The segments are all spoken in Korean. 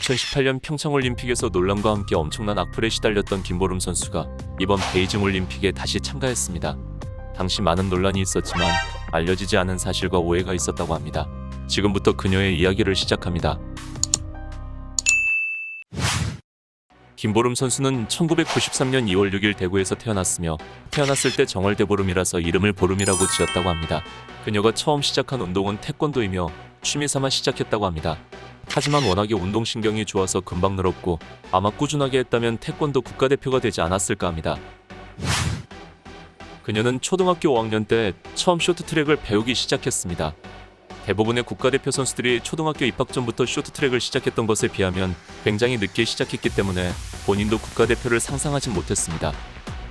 2018년 평창올림픽에서 논란과 함께 엄청난 악플에 시달렸던 김보름 선수가 이번 베이징 올림픽에 다시 참가했습니다. 당시 많은 논란이 있었지만 알려지지 않은 사실과 오해가 있었다고 합니다. 지금부터 그녀의 이야기를 시작합니다. 김보름 선수는 1993년 2월 6일 대구에서 태어났으며 태어났을 때 정월대보름이라서 이름을 보름이라고 지었다고 합니다. 그녀가 처음 시작한 운동은 태권도이며 취미삼아 시작했다고 합니다. 하지만 워낙에 운동신경이 좋아서 금방 늘었고 아마 꾸준하게 했다면 태권도 국가대표가 되지 않았을까 합니다. 그녀는 초등학교 5학년 때 처음 쇼트트랙을 배우기 시작했습니다. 대부분의 국가대표 선수들이 초등학교 입학 전부터 쇼트트랙을 시작했던 것에 비하면 굉장히 늦게 시작했기 때문에 본인도 국가대표를 상상하진 못했습니다.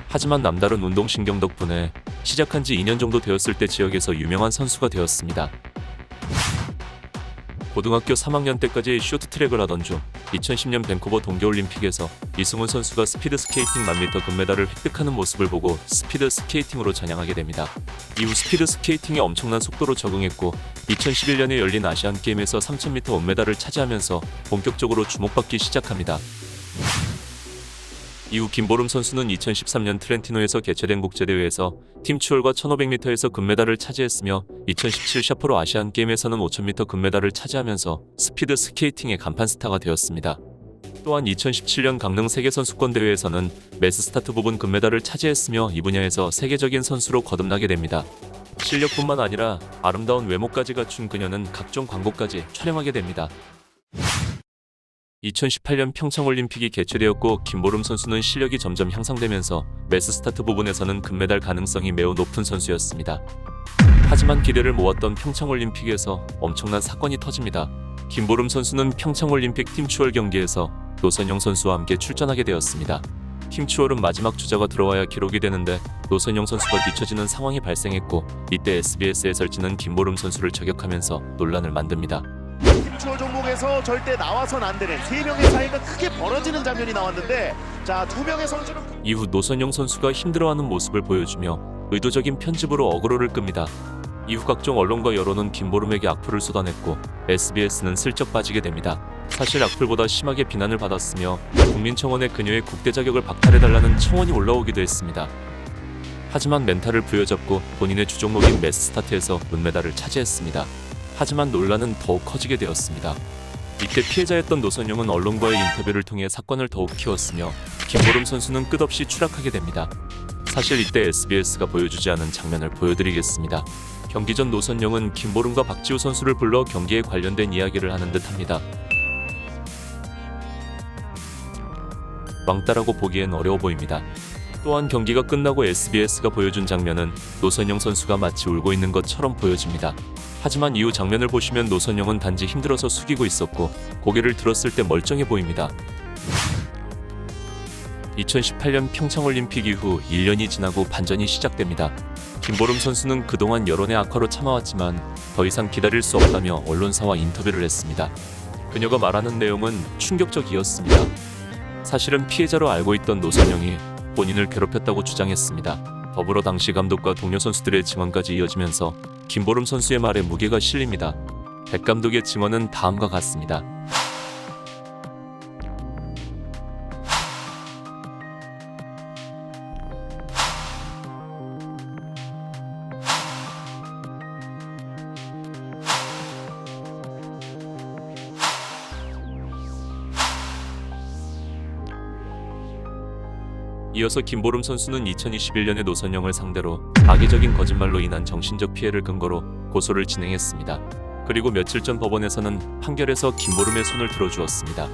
하지만 남다른 운동신경 덕분에 시작한 지 2년 정도 되었을 때 지역에서 유명한 선수가 되었습니다. 고등학교 3학년 때까지 쇼트트랙을 하던 중 2010년 밴쿠버 동계올림픽에서 이승훈 선수가 스피드 스케이팅 1000m 금메달을 획득하는 모습을 보고 스피드 스케이팅으로 전향하게 됩니다. 이후 스피드 스케이팅에 엄청난 속도로 적응했고 2011년에 열린 아시안게임에서 3000m 은메달을 차지하면서 본격적으로 주목받기 시작합니다. 이후 김보름 선수는 2013년 트렌티노에서 개최된 국제대회에서 팀 추월과 1500m에서 금메달을 차지했으며 2017 샤프로 아시안게임에서는 5000m 금메달을 차지하면서 스피드 스케이팅의 간판 스타가 되었습니다. 또한 2017년 강릉 세계선수권대회에서는 매스스타트 부분 금메달을 차지했으며 이 분야에서 세계적인 선수로 거듭나게 됩니다. 실력뿐만 아니라 아름다운 외모까지 갖춘 그녀는 각종 광고까지 촬영하게 됩니다. 2018년 평창올림픽이 개최되었고 김보름 선수는 실력이 점점 향상되면서 매스스타트 부분에서는 금메달 가능성이 매우 높은 선수였습니다. 하지만 기대를 모았던 평창올림픽에서 엄청난 사건이 터집니다. 김보름 선수는 평창올림픽 팀 추월 경기에서 노선영 선수와 함께 출전하게 되었습니다. 팀 추월은 마지막 주자가 들어와야 기록이 되는데 노선영 선수가 뒤처지는 상황이 발생했고 이때 SBS 해설진은 김보름 선수를 저격하면서 논란을 만듭니다. 팀추월 종목에서 절대 나와선 안 되는 세 명의 사이가 크게 벌어지는 장면이 나왔는데 자, 두 명의 선수는 이후 노선영 선수가 힘들어하는 모습을 보여주며 의도적인 편집으로 어그로를 끕니다. 이후 각종 언론과 여론은 김보름에게 악플을 쏟아냈고 SBS는 슬쩍 빠지게 됩니다. 사실 악플보다 심하게 비난을 받았으며 국민청원에 그녀의 국대 자격을 박탈해달라는 청원이 올라오기도 했습니다. 하지만 멘탈을 부여잡고 본인의 주종목인 매스스타트에서 은메달을 차지했습니다. 하지만 논란은 더욱 커지게 되었습니다. 이때 피해자였던 노선영은 언론과의 인터뷰를 통해 사건을 더욱 키웠으며 김보름 선수는 끝없이 추락하게 됩니다. 사실 이때 SBS가 보여주지 않은 장면을 보여드리겠습니다. 경기 전 노선영은 김보름과 박지우 선수를 불러 경기에 관련된 이야기를 하는 듯합니다. 왕따라고 보기엔 어려워 보입니다. 또한 경기가 끝나고 SBS가 보여준 장면은 노선영 선수가 마치 울고 있는 것처럼 보여집니다. 하지만 이후 장면을 보시면 노선영은 단지 힘들어서 숙이고 있었고 고개를 들었을 때 멀쩡해 보입니다. 2018년 평창올림픽 이후 1년이 지나고 반전이 시작됩니다. 김보름 선수는 그동안 여론의 악화로 참아왔지만 더 이상 기다릴 수 없다며 언론사와 인터뷰를 했습니다. 그녀가 말하는 내용은 충격적이었습니다. 사실은 피해자로 알고 있던 노선영이 본인을 괴롭혔다고 주장했습니다. 더불어 당시 감독과 동료 선수들의 증언까지 이어지면서 김보름 선수의 말에 무게가 실립니다. 백 감독의 증언은 다음과 같습니다. 이어서 김보름 선수는 2021년에 노선영을 상대로 악의적인 거짓말로 인한 정신적 피해를 근거로 고소를 진행했습니다. 그리고 며칠 전 법원에서는 판결에서 김보름의 손을 들어주었습니다.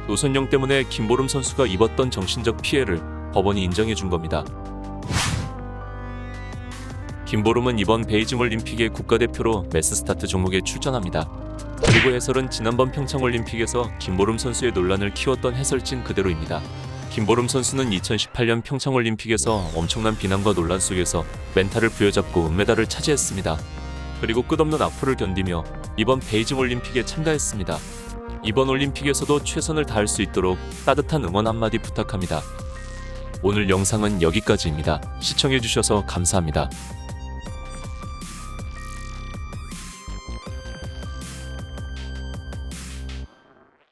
노선영 때문에 김보름 선수가 입었던 정신적 피해를 법원이 인정해 준 겁니다. 김보름은 이번 베이징 올림픽의 국가대표로 매스스타트 종목에 출전합니다. 그리고 해설은 지난번 평창올림픽에서 김보름 선수의 논란을 키웠던 해설진 그대로입니다. 김보름 선수는 2018년 평창올림픽에서 엄청난 비난과 논란 속에서 멘탈을 부여잡고 은메달을 차지했습니다. 그리고 끝없는 악플을 견디며 이번 베이징 올림픽에 참가했습니다. 이번 올림픽에서도 최선을 다할 수 있도록 따뜻한 응원 한마디 부탁합니다. 오늘 영상은 여기까지입니다. 시청해주셔서 감사합니다.